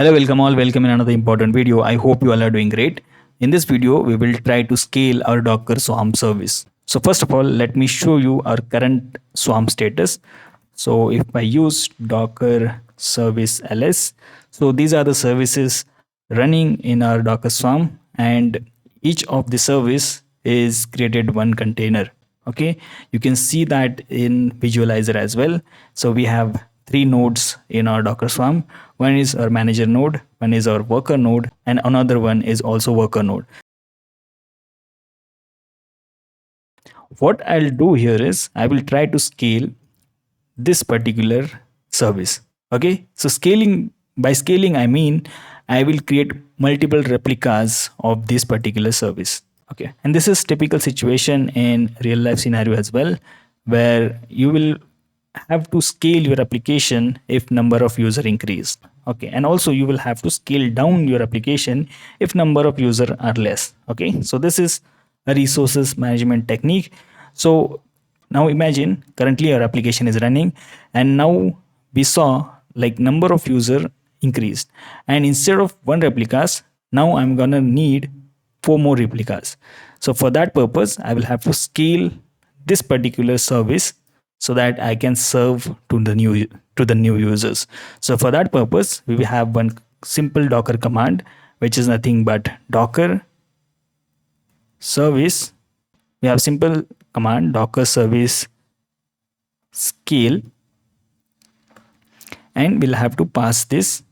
Hello, welcome all. Welcome in another important video. I hope you all are doing great. In this video, we will try to scale our Docker Swarm service. So first of all, let me show you our current Swarm status. So if I use Docker service ls, so these are the services running in our Docker Swarm, and each of the service is created one container. Okay, you can see that in visualizer as well. So we have three nodes in our Docker Swarm. One is our manager node, one is our worker node, and another one is also worker node. What I'll do here is I will try to scale this particular service. Okay, so by scaling I mean I will create multiple replicas of this particular service. Okay, and this is typical situation in real life scenario as well, where you will have to scale your application if number of user increase. Okay, and also you will have to scale down your application if number of user are less. Okay, so this is a resources management technique. So now imagine currently our application is running, and now we saw like number of user increased, and instead of one replicas, now I'm gonna need 4 more replicas. So for that purpose, I will have to scale this particular service so that I can serve to the new users. So for that purpose, we will have one simple Docker command, which is nothing but Docker service. We have simple command Docker service scale, and we'll have to pass this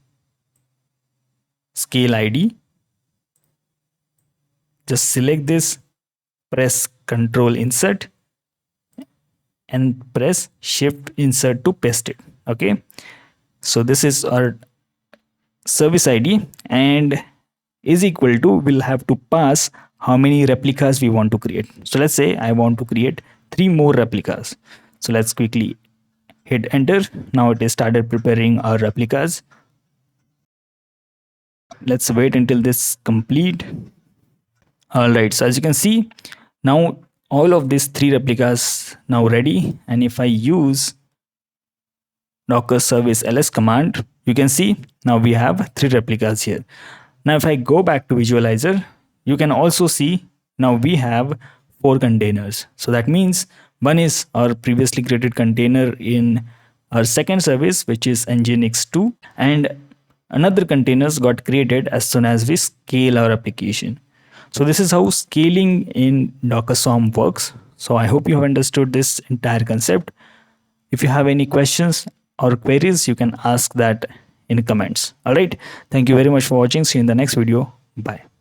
scale ID. Just select this, press Control Insert, and press Shift Insert to paste it. Okay, so this is our service ID, and is equal to, we'll have to pass how many replicas we want to create. So let's say I want to create 3 more replicas. So let's quickly hit enter. Now it is started preparing our replicas. Let's wait until this complete. All right, so as you can see, now all of these 3 replicas now ready, and if I use Docker service ls command, you can see now we have 3 replicas here. Now if I go back to visualizer, you can also see now we have 4 containers. So that means one is our previously created container in our second service, which is nginx2, and another containers got created as soon as we scale our application. So this is how scaling in Docker Swarm works. So I hope you have understood this entire concept. If you have any questions or queries, you can ask that in comments. All right. Thank you very much for watching. See you in the next video. Bye.